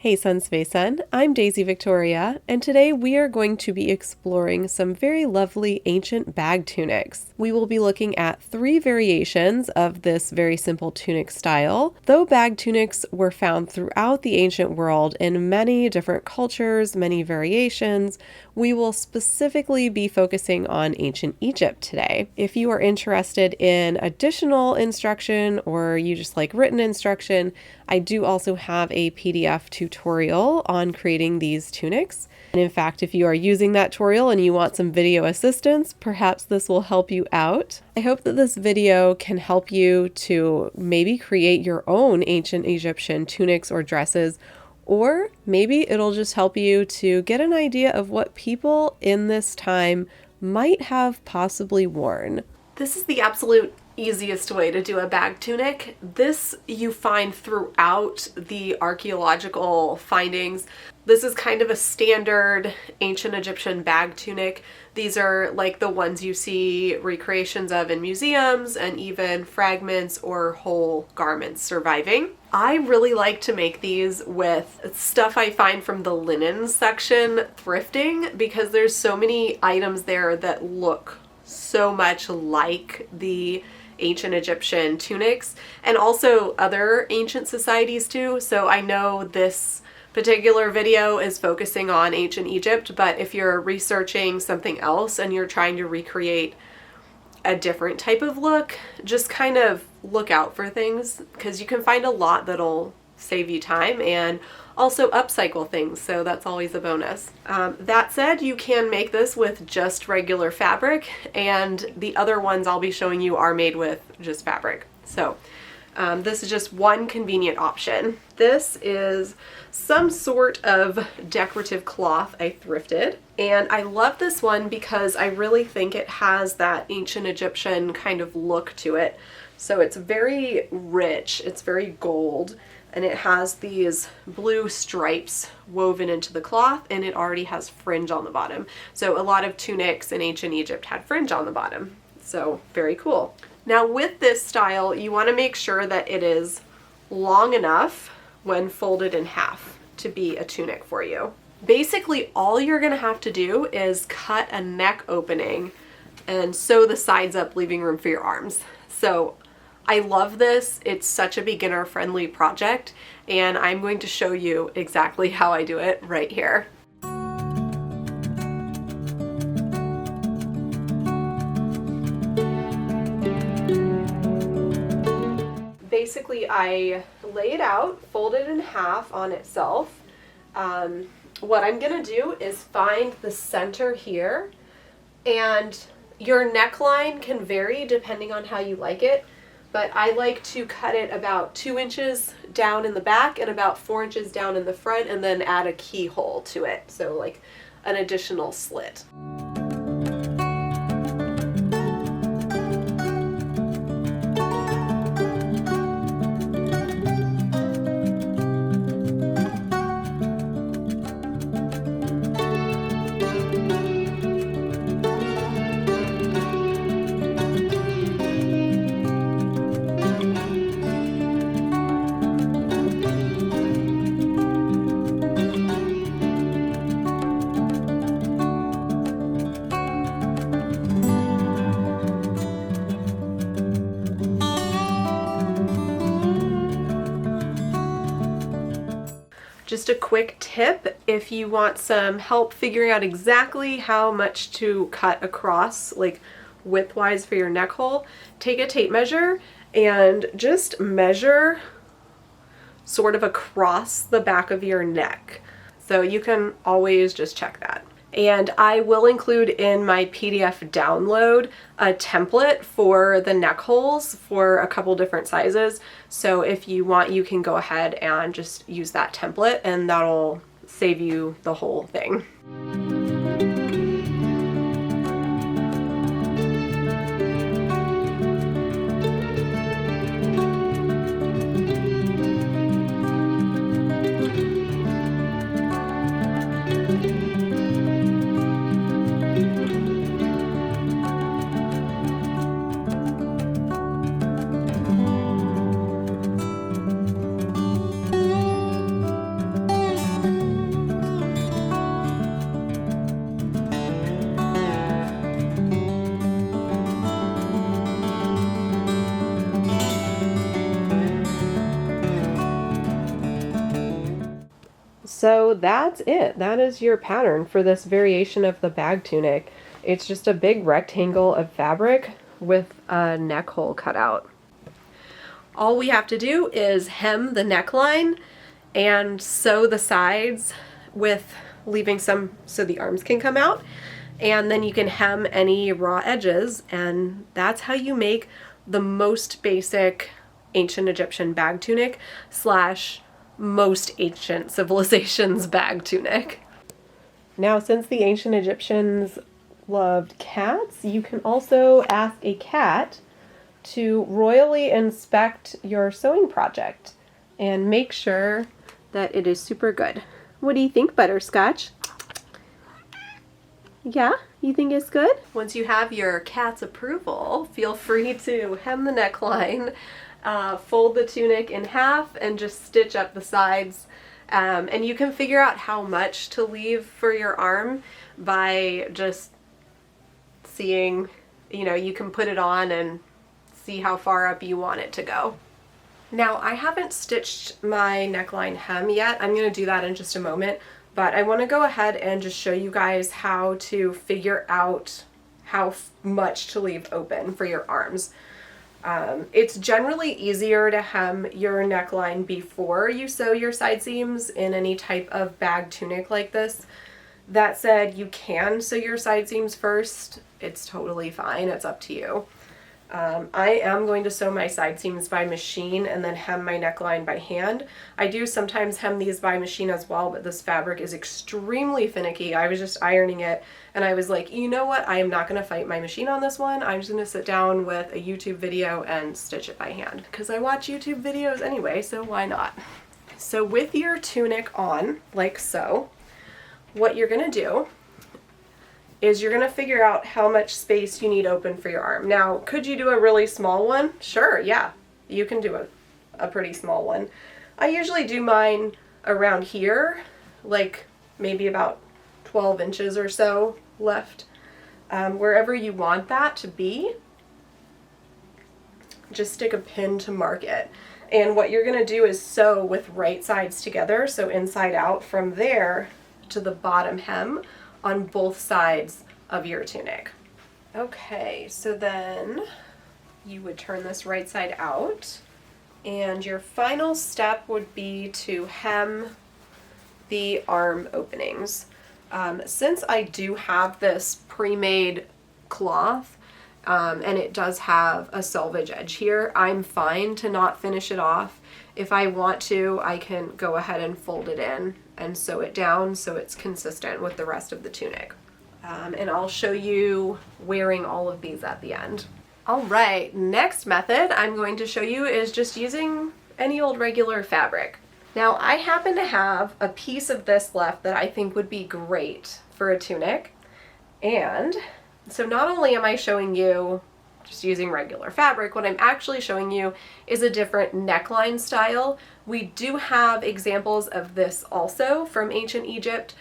Hey Sunspace Sun, I'm Daisy Victoria, and today we are going to be exploring some very lovely ancient bag tunics. We will be looking at 3 variations of this very simple tunic style. Though bag tunics were found throughout the ancient world in many different cultures, many variations, we will specifically be focusing on ancient Egypt today. If you are interested in additional instruction or you just like written instruction, I do also have a PDF tutorial on creating these tunics. And in fact, if you are using that tutorial and you want some video assistance, perhaps this will help you out. I hope that this video can help you to maybe create your own ancient Egyptian tunics or dresses, or maybe it'll just help you to get an idea of what people in this time might have possibly worn. This is the absolute easiest way to do a bag tunic. This you find throughout the archaeological findings. This is kind of a standard ancient Egyptian bag tunic. These are like the ones you see recreations of in museums and even fragments or whole garments surviving. I really like to make these with stuff I find from the linen section thrifting because there's so many items there that look so much like the ancient Egyptian tunics and also other ancient societies too. So I know this particular video is focusing on ancient Egypt, but if you're researching something else and you're trying to recreate a different type of look, just kind of look out for things because you can find a lot that'll save you time and also upcycle things, so that's always a bonus. That said, you can make this with just regular fabric, and the other ones I'll be showing you are made with just fabric. So this is just one convenient option. This is some sort of decorative cloth I thrifted, and I love this one because I really think it has that ancient Egyptian kind of look to it. So it's very rich, it's very gold, and it has these blue stripes woven into the cloth, and it already has fringe on the bottom. So a lot of tunics in ancient Egypt had fringe on the bottom. So very cool. Now with this style, you want to make sure that it is long enough when folded in half to be a tunic for you. Basically, all you're going to have to do is cut a neck opening and sew the sides up, leaving room for your arms. So I love this. It's such a beginner-friendly project, and I'm going to show you exactly how I do it right here. Basically, I lay it out, fold it in half on itself. What I'm gonna do is find the center here, and your neckline can vary depending on how you like it. But I like to cut it about 2 inches down in the back and about 4 inches down in the front, and then add a keyhole to it. So like an additional slit. Just a quick tip, if you want some help figuring out exactly how much to cut across, like widthwise for your neck hole, take a tape measure and just measure sort of across the back of your neck. So you can always just check that. And I will include in my PDF download a template for the neck holes for a couple different sizes. So if you want, you can go ahead and just use that template, and that'll save you the whole thing. So that's it. That is your pattern for this variation of the bag tunic. It's just a big rectangle of fabric with a neck hole cut out. All we have to do is hem the neckline and sew the sides with leaving some so the arms can come out, and then you can hem any raw edges, and that's how you make the most basic ancient Egyptian bag tunic slash most ancient civilizations bag tunic. Now, since the ancient Egyptians loved cats, you can also ask a cat to royally inspect your sewing project and make sure that it is super good. What do you think, Butterscotch? Yeah? You think it's good? Once you have your cat's approval, feel free to hem the neckline, fold the tunic in half, and just stitch up the sides. And you can figure out how much to leave for your arm by just seeing, you can put it on and see how far up you want it to go. Now, I haven't stitched my neckline hem yet. I'm going to do that in just a moment, but I want to go ahead and just show you guys how to figure out how much to leave open for your arms. It's generally easier to hem your neckline before you sew your side seams in any type of bag tunic like this. That said, you can sew your side seams first. It's totally fine. It's up to you. I am going to sew my side seams by machine and then hem my neckline by hand. I do sometimes hem these by machine as well, but this fabric is extremely finicky. I was just ironing it and I was like, you know what? I am not going to fight my machine on this one. I'm just going to sit down with a YouTube video and stitch it by hand because I watch YouTube videos anyway, so why not? So with your tunic on, like so, what you're going to do is you're going to figure out how much space you need open for your arm. Now, could you do a really small one? Sure, yeah, you can do a pretty small one. I usually do mine around here, like maybe about 12 inches or so left. Wherever you want that to be, just stick a pin to mark it. And what you're going to do is sew with right sides together, so inside out from there to the bottom hem on both sides of your tunic. Okay, so then you would turn this right side out, and your final step would be to hem the arm openings. Since I do have this pre-made cloth, and it does have a selvage edge here, I'm fine to not finish it off. If I want to, I can go ahead and fold it in and sew it down so it's consistent with the rest of the tunic. And I'll show you wearing all of these at the end. All right, next method I'm going to show you is just using any old regular fabric. Now, I happen to have a piece of this left that I think would be great for a tunic. And so not only am I showing you just using regular fabric, what I'm actually showing you is a different neckline style. We do have examples of this also from ancient Egypt,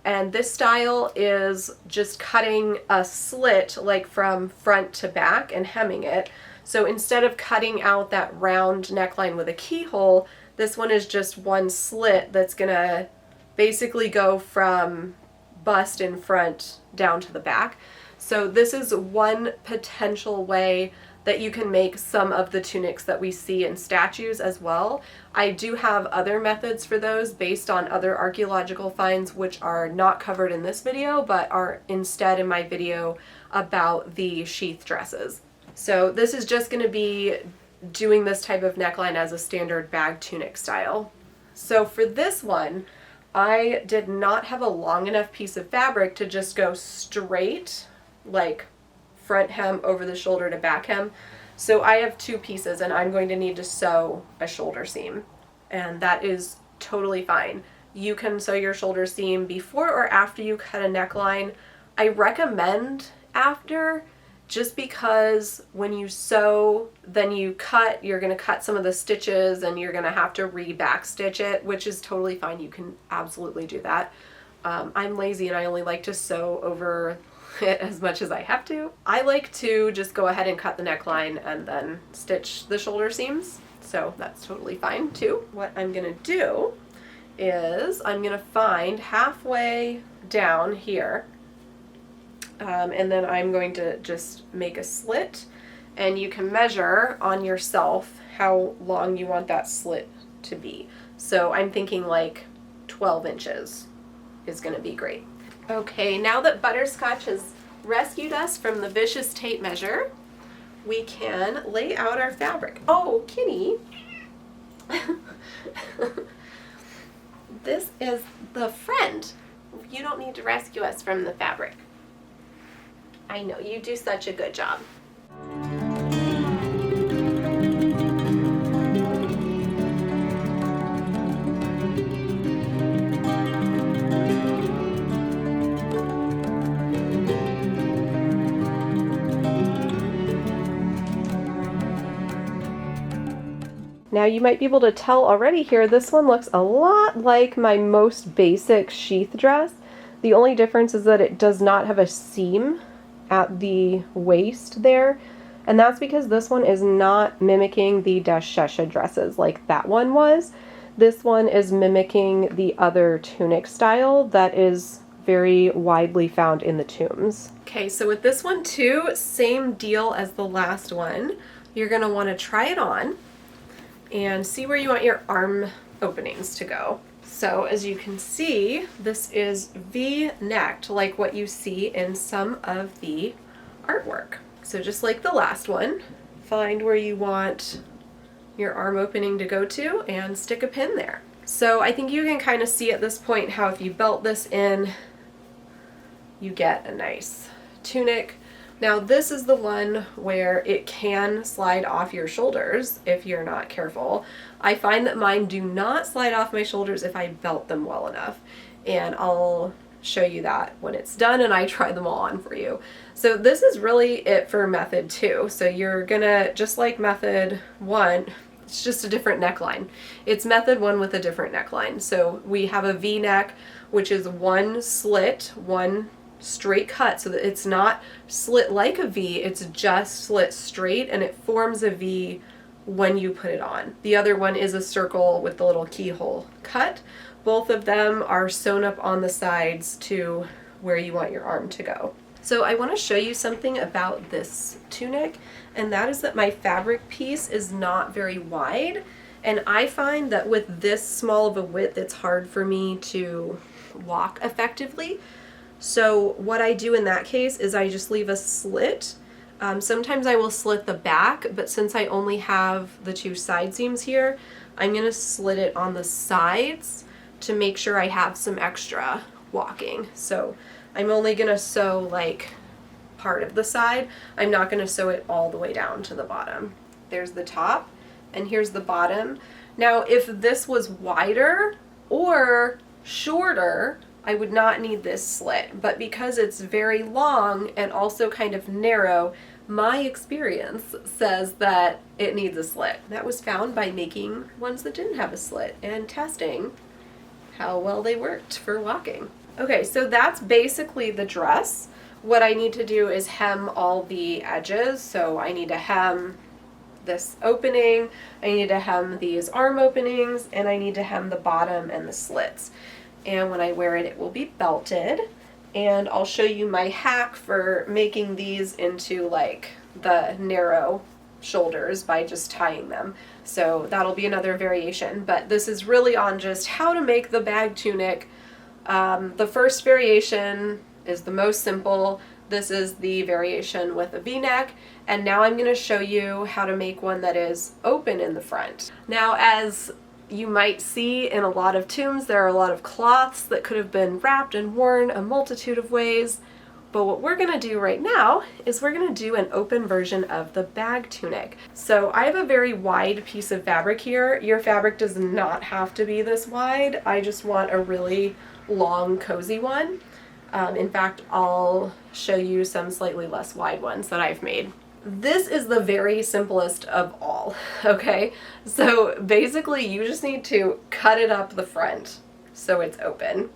and this style is just cutting a slit like from front to back and hemming it. So instead of cutting out that round neckline with a keyhole, this one is just one slit that's gonna basically go from bust in front down to the back. So this is one potential way that you can make some of the tunics that we see in statues as well. I do have other methods for those based on other archaeological finds which are not covered in this video but are instead in my video about the sheath dresses. So this is just going to be doing this type of neckline as a standard bag tunic style. So for this one, I did not have a long enough piece of fabric to just go straight like front hem over the shoulder to back hem. So I have two pieces and I'm going to need to sew a shoulder seam, and that is totally fine. You can sew your shoulder seam before or after you cut a neckline. I recommend after, just because when you sew, then you cut, you're going to cut some of the stitches and you're going to have to re-back stitch it, which is totally fine. You can absolutely do that. I'm lazy and I only like to sew over it as much as I have to. I like to just go ahead and cut the neckline and then stitch the shoulder seams, so that's totally fine too. What I'm gonna do is I'm going to find halfway down here, and then I'm going to just make a slit, and you can measure on yourself how long you want that slit to be. So I'm thinking like 12 inches is going to be great. Okay, now that Butterscotch has rescued us from the vicious tape measure, we can lay out our fabric. Oh, Kitty! This is the friend. You don't need to rescue us from the fabric. I know, you do such a good job. Now you might be able to tell already here, this one looks a lot like my most basic sheath dress. The only difference is that it does not have a seam at the waist there, and that's because this one is not mimicking the dashesha dresses like that one was. This one is mimicking the other tunic style that is very widely found in the tombs. Okay, so with this one too, same deal as the last one. You're going to want to try it on and see where you want your arm openings to go. So as you can see, this is V-necked like what you see in some of the artwork. So just like the last one, find where you want your arm opening to go to and stick a pin there. So I think you can kind of see at this point how if you belt this in, you get a nice tunic. Now this is the one where it can slide off your shoulders if you're not careful. I find that mine do not slide off my shoulders if I belt them well enough, and I'll show you that when it's done and I try them all on for you. So this is really it for method 2. So you're gonna, just like method 1, it's just a different neckline. It's method 1 with a different neckline. So we have a V-neck, which is one slit, one straight cut, so that it's not slit like a V, it's just slit straight, and it forms a V when you put it on. The other one is a circle with the little keyhole cut. Both of them are sewn up on the sides to where you want your arm to go. So I want to show you something about this tunic, and that is that my fabric piece is not very wide, and I find that with this small of a width it's hard for me to walk effectively. So what I do in that case is I just leave a slit. Sometimes I will slit the back, but since I only have the 2 side seams here, I'm going to slit it on the sides to make sure I have some extra walking. So I'm only going to sew like part of the side. I'm not going to sew it all the way down to the bottom. There's the top, and here's the bottom. Now if this was wider or shorter, I would not need this slit, but because it's very long and also kind of narrow, my experience says that it needs a slit. That was found by making ones that didn't have a slit and testing how well they worked for walking. Okay, so that's basically the dress. What I need to do is hem all the edges. So I need to hem this opening, I need to hem these arm openings, and I need to hem the bottom and the slits. And when I wear it, it will be belted. And I'll show you my hack for making these into like the narrow shoulders by just tying them. So that'll be another variation, but this is really on just how to make the bag tunic. The first variation is the most simple. This is the variation with a V-neck, and now I'm going to show you how to make one that is open in the front. Now, as you might see in a lot of tombs, there are a lot of cloths that could have been wrapped and worn a multitude of ways, but what we're going to do right now is we're going to do an open version of the bag tunic. So I have a very wide piece of fabric here. Your fabric does not have to be this wide. I just want a really long, cozy one. In fact, I'll show you some slightly less wide ones that I've made. This is the very simplest of all, okay? So basically you just need to cut it up the front so it's open.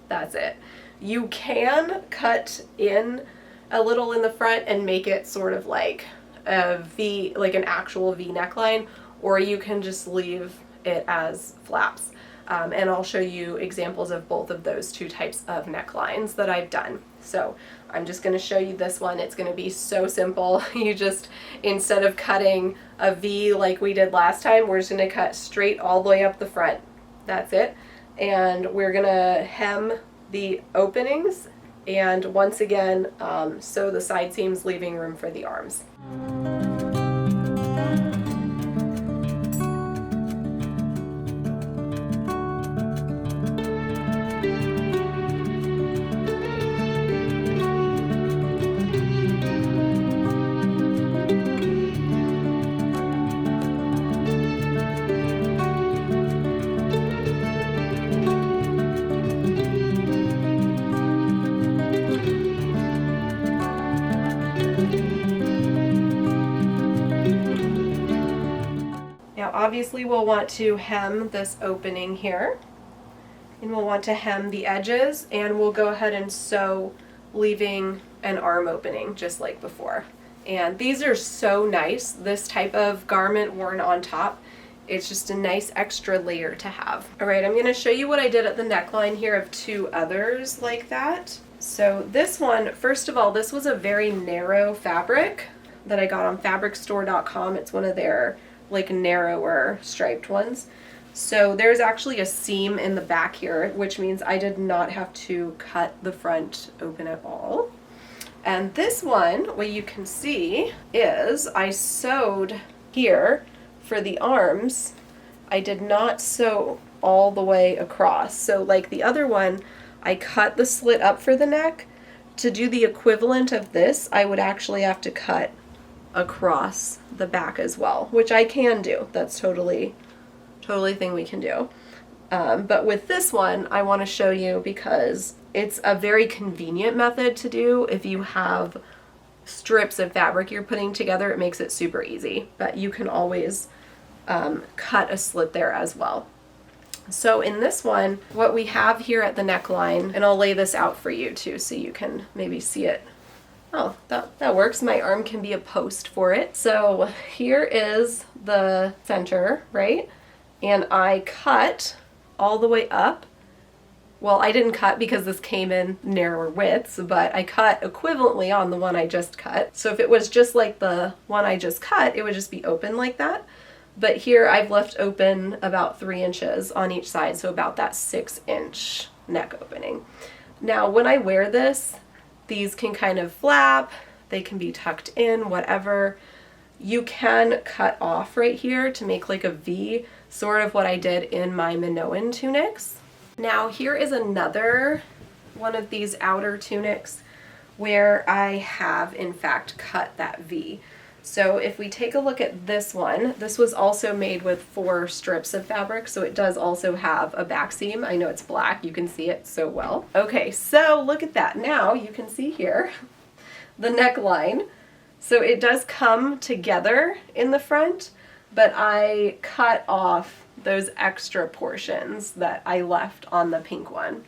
That's it. You can cut in a little in the front and make it sort of like a V, like an actual V neckline, or you can just leave it as flaps. And I'll show you examples of both of those two types of necklines that I've done. So I'm just going to show you this one. It's going to be so simple. You just, instead of cutting a V like we did last time, we're just going to cut straight all the way up the front. That's it. And we're going to hem the openings and once again sew the side seams, leaving room for the arms. Now obviously we'll want to hem this opening here, and we'll want to hem the edges, and we'll go ahead and sew, leaving an arm opening just like before. And these are so nice, this type of garment worn on top. It's just a nice extra layer to have. All right, I'm gonna show you what I did at the neckline here of two others like that. So this one, first of all, this was a very narrow fabric that I got on fabricstore.com. It's one of their like narrower striped ones. So there's actually a seam in the back here, which means I did not have to cut the front open at all. And this one, what you can see is I sewed here for the arms. I did not sew all the way across. So like the other one, I cut the slit up for the neck. To do the equivalent of this, I would actually have to cut across the back as well, which I can do. That's totally thing we can do. But with this one, I want to show you because it's a very convenient method to do. If you have strips of fabric you're putting together, it makes it super easy, but you can always cut a slit there as well. So in this one, what we have here at the neckline, and I'll lay this out for you too so you can maybe see it. Oh, that works. My arm can be a post for it. So here is the center, right? And I cut all the way up. Well, I didn't cut because this came in narrower widths, but I cut equivalently on the one I just cut. So if it was just like the one I just cut, it would just be open like that. But here I've left open about 3 inches on each side, so about that 6-inch neck opening. Now, when I wear this, these can kind of flap, they can be tucked in, whatever. You can cut off right here to make like a V, sort of what I did in my Minoan tunics. Now here is another one of these outer tunics where I have in fact cut that V. So if we take a look at this one, this was also made with 4 strips of fabric, so it does also have a back seam. I know it's black, you can see it so well. Okay, so look at that. Now you can see here the neckline. So it does come together in the front, but I cut off those extra portions that I left on the pink one.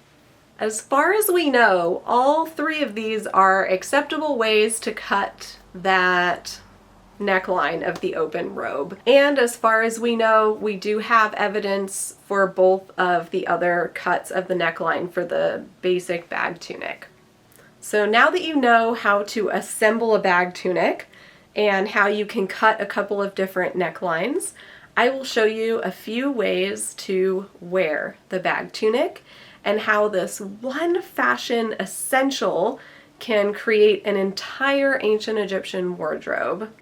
As far as we know, all 3 of these are acceptable ways to cut that neckline of the open robe. And as far as we know, we do have evidence for both of the other cuts of the neckline for the basic bag tunic. So now that you know how to assemble a bag tunic and how you can cut a couple of different necklines, I will show you a few ways to wear the bag tunic and how this one fashion essential can create an entire ancient Egyptian wardrobe.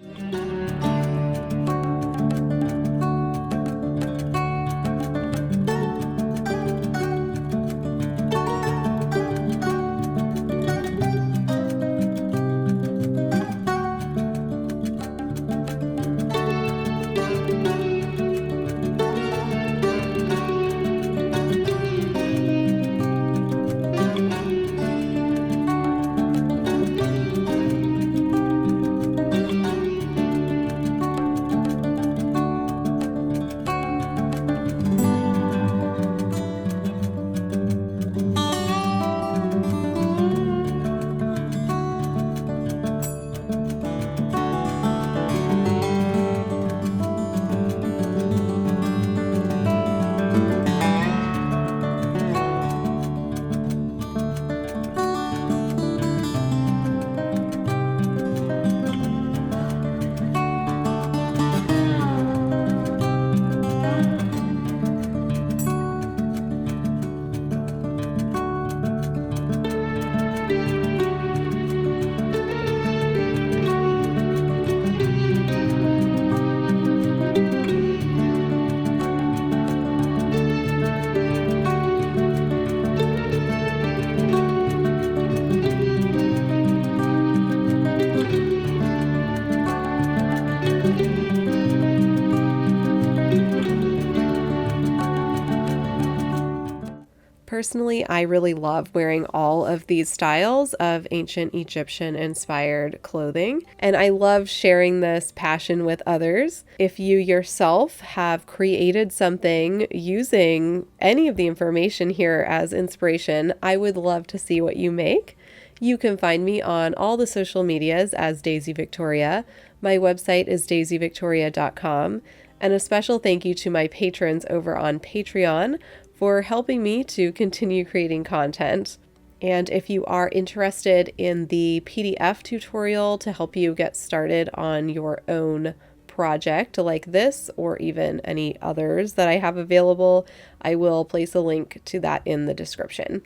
Personally, I really love wearing all of these styles of ancient Egyptian inspired clothing, and I love sharing this passion with others. If you yourself have created something using any of the information here as inspiration, I would love to see what you make. You can find me on all the social medias as Daisy Viktoria. My website is daisyviktoria.com. And a special thank you to my patrons over on Patreon for helping me to continue creating content. And if you are interested in the PDF tutorial to help you get started on your own project like this, or even any others that I have available, I will place a link to that in the description.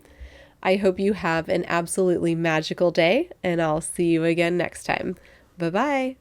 I hope you have an absolutely magical day, and I'll see you again next time. Bye-bye.